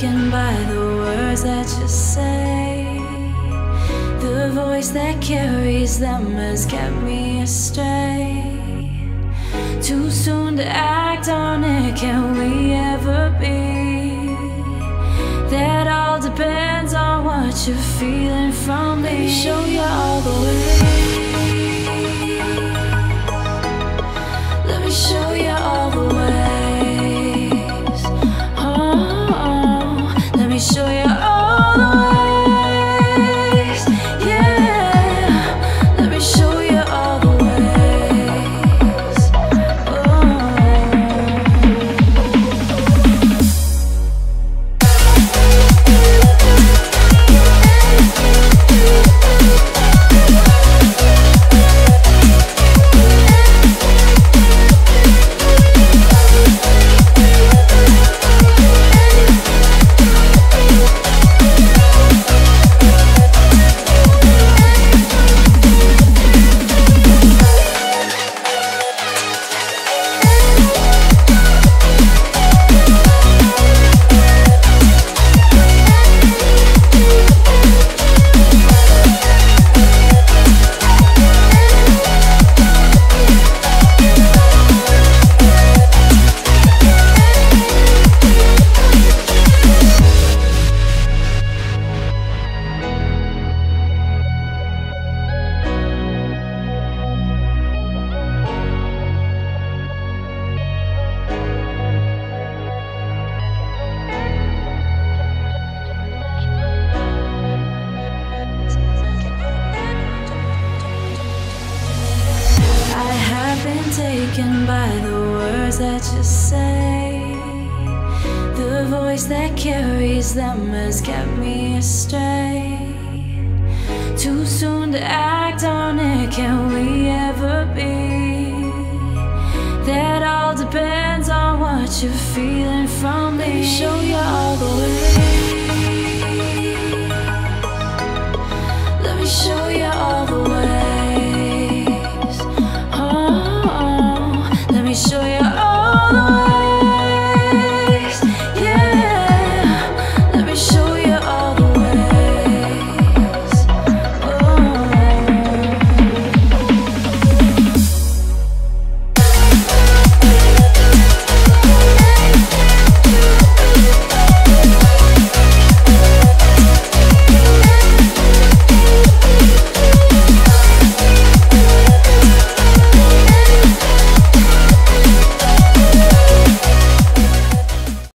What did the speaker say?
taken by the words that you say. The voice that carries them has kept me astray. Too soon to act on it, can we ever be? That all depends on what you're feeling from me. Let me show you all the way. Let me show you all the ways. Oh, let me show you all the ways. Yeah, let me show you all the ways. Been taken by the words that you say. The voice that carries them has kept me astray. Too soon to act on it, can we ever be? That all depends on what you're feeling from me. Let me show you